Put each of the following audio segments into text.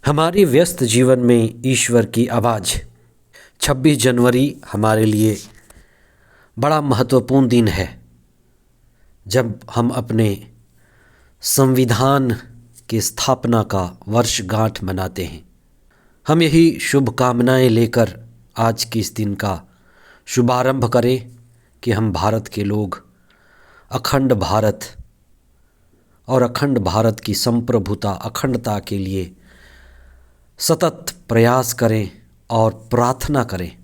हमारे व्यस्त जीवन में ईश्वर की आवाज़। 26 जनवरी हमारे लिए बड़ा महत्वपूर्ण दिन है, जब हम अपने संविधान की स्थापना का वर्षगांठ मनाते हैं। हम यही शुभकामनाएं लेकर आज के इस दिन का शुभारंभ करें कि हम भारत के लोग अखंड भारत और अखंड भारत की संप्रभुता, अखंडता के लिए सतत प्रयास करें और प्रार्थना करें।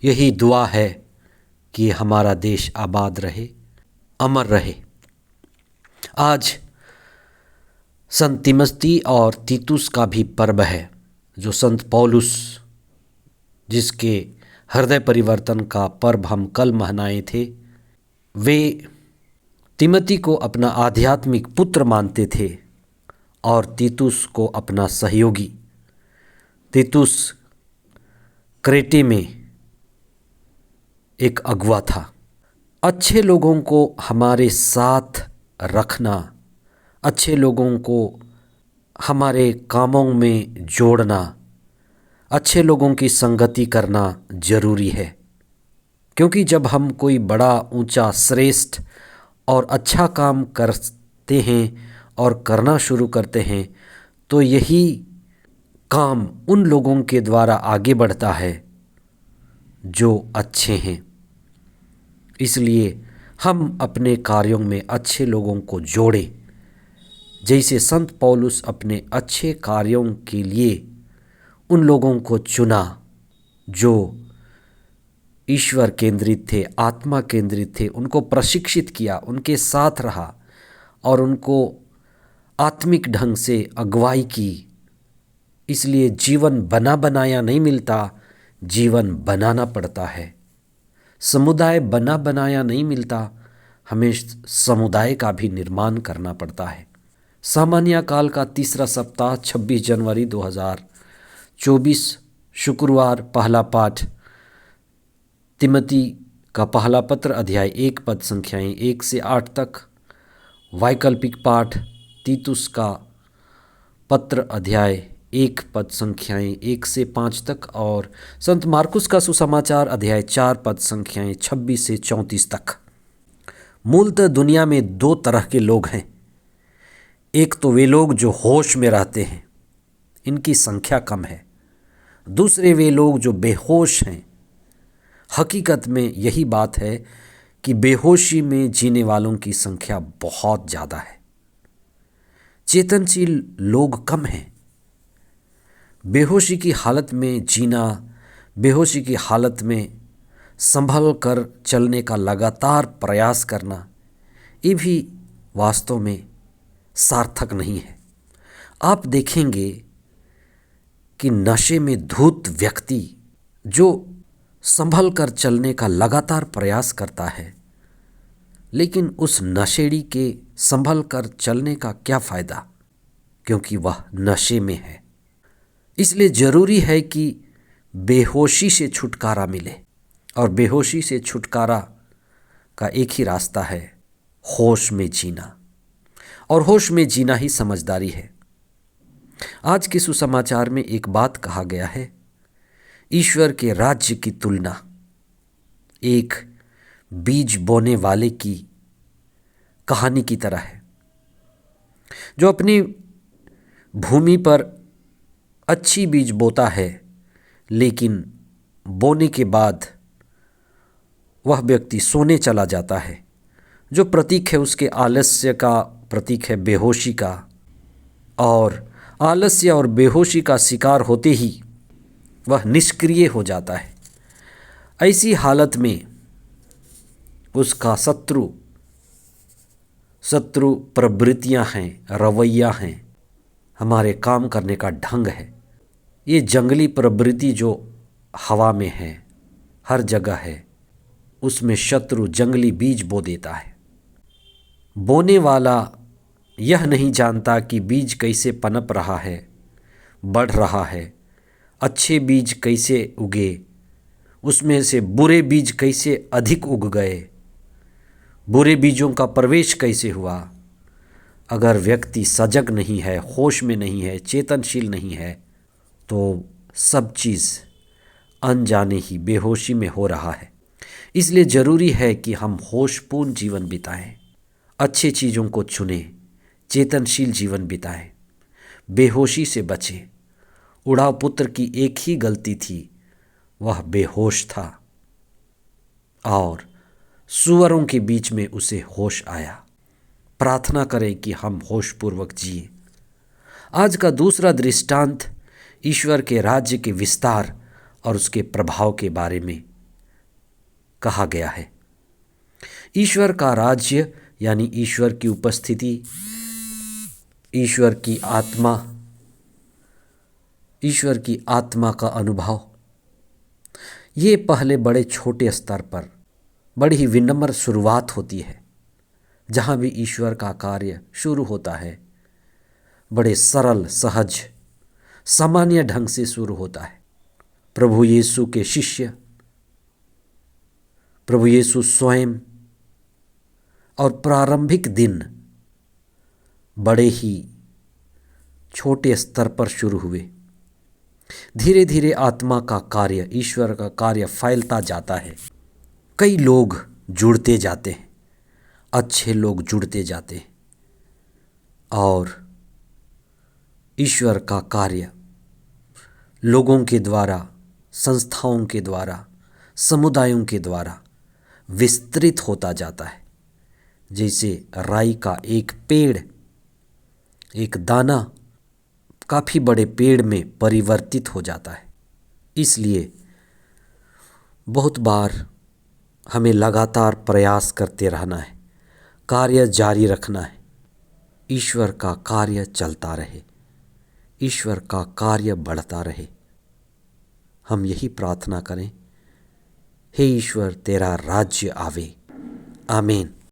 यही दुआ है कि हमारा देश आबाद रहे, अमर रहे। आज संत तिमोथी और तीतुस का भी पर्व है, जो संत पौलुस, जिसके हृदय परिवर्तन का पर्व हम कल मनाए थे, वे तिमोथी को अपना आध्यात्मिक पुत्र मानते थे और तीतुस को अपना सहयोगी। तीतुस क्रेटे में एक अगुवा था। अच्छे लोगों को हमारे साथ रखना, अच्छे लोगों को हमारे कामों में जोड़ना, अच्छे लोगों की संगति करना जरूरी है। क्योंकि जब हम कोई बड़ा, ऊंचा, श्रेष्ठ और अच्छा काम करते हैं और करना शुरू करते हैं, तो यही काम उन लोगों के द्वारा आगे बढ़ता है जो अच्छे हैं। इसलिए हम अपने कार्यों में अच्छे लोगों को जोड़ें, जैसे संत पौलुस अपने अच्छे कार्यों के लिए उन लोगों को चुना जो ईश्वर केंद्रित थे, आत्मा केंद्रित थे। उनको प्रशिक्षित किया, उनके साथ रहा और उनको आत्मिक ढंग से अगुवाई की। इसलिए जीवन बना बनाया नहीं मिलता, जीवन बनाना पड़ता है। समुदाय बना बनाया नहीं मिलता, हमें समुदाय का भी निर्माण करना पड़ता है। सामान्य काल का तीसरा सप्ताह 26 जनवरी 2024 शुक्रवार। पहला पाठ तिमोथी का पहला पत्र अध्याय 1 पद संख्याएं 1 से 8 तक। वैकल्पिक पाठ तीतुस का पत्र अध्याय 1 पद संख्याएं 1 से 5 तक और संत मार्कुस का सुसमाचार अध्याय 4 पद संख्याएं 26 से 34 तक। मूलतः दुनिया में दो तरह के लोग हैं। एक तो वे लोग जो होश में रहते हैं, इनकी संख्या कम है। दूसरे वे लोग जो बेहोश हैं। हकीकत में यही बात है कि बेहोशी में जीने वालों की संख्या बहुत ज़्यादा है। चेतनशील लोग कम हैं। बेहोशी की हालत में जीना, बेहोशी की हालत में संभल कर चलने का लगातार प्रयास करना, ये भी वास्तव में सार्थक नहीं है। आप देखेंगे कि नशे में धूत व्यक्ति जो संभल कर चलने का लगातार प्रयास करता है, लेकिन उस नशेड़ी के संभल कर चलने का क्या फ़ायदा, क्योंकि वह नशे में है। इसलिए ज़रूरी है कि बेहोशी से छुटकारा मिले, और बेहोशी से छुटकारा का एक ही रास्ता है, होश में जीना। और होश में जीना ही समझदारी है। आज के सुसमाचार में एक बात कहा गया है, ईश्वर के राज्य की तुलना एक बीज बोने वाले की कहानी की तरह है, जो अपनी भूमि पर अच्छी बीज बोता है, लेकिन बोने के बाद वह व्यक्ति सोने चला जाता है। जो प्रतीक है उसके आलस्य का प्रतीक है, बेहोशी का। और आलस्य और बेहोशी का शिकार होते ही वह निष्क्रिय हो जाता है। ऐसी हालत में उसका शत्रु प्रवृत्तियां हैं, रवैया हैं, हमारे काम करने का ढंग है। ये जंगली प्रवृत्ति जो हवा में है, हर जगह है, उसमें शत्रु जंगली बीज बो देता है। बोने वाला यह नहीं जानता कि बीज कैसे पनप रहा है, बढ़ रहा है, अच्छे बीज कैसे उगे, उसमें से बुरे बीज कैसे अधिक उग गए, बुरे बीजों का प्रवेश कैसे हुआ, अगर व्यक्ति सजग नहीं है, होश में नहीं है, चेतनशील नहीं है, तो सब चीज़ अनजाने ही बेहोशी में हो रहा है। इसलिए ज़रूरी है कि हम होशपूर्ण जीवन बिताएं, अच्छी चीज़ों को चुनें, चेतनशील जीवन बिताएं, बेहोशी से बचें। उड़ाव पुत्र की एक ही गलती थी, वह बेहोश था और सूअरों के बीच में उसे होश आया। प्रार्थना करें कि हम होशपूर्वक जिए। आज का दूसरा दृष्टांत ईश्वर के राज्य के विस्तार और उसके प्रभाव के बारे में कहा गया है। ईश्वर का राज्य यानी ईश्वर की उपस्थिति, ईश्वर की आत्मा का अनुभव, ये पहले बड़े छोटे स्तर पर बड़ी ही विनम्र शुरुआत होती है। जहाँ भी ईश्वर का कार्य शुरू होता है, बड़े सरल, सहज, सामान्य ढंग से शुरू होता है। प्रभु यीशु के शिष्य, प्रभु यीशु स्वयं और प्रारंभिक दिन बड़े ही छोटे स्तर पर शुरू हुए। धीरे धीरे आत्मा का कार्य, ईश्वर का कार्य फैलता जाता है। कई लोग जुड़ते जाते हैं, अच्छे लोग जुड़ते जाते हैं और ईश्वर का कार्य लोगों के द्वारा, संस्थाओं के द्वारा, समुदायों के द्वारा विस्तृत होता जाता है। जैसे राई का एक पेड़, एक दाना काफ़ी बड़े पेड़ में परिवर्तित हो जाता है। इसलिए बहुत बार हमें लगातार प्रयास करते रहना है, कार्य जारी रखना है। ईश्वर का कार्य चलता रहे, ईश्वर का कार्य बढ़ता रहे। हम यही प्रार्थना करें, हे ईश्वर तेरा राज्य आवे। आमीन।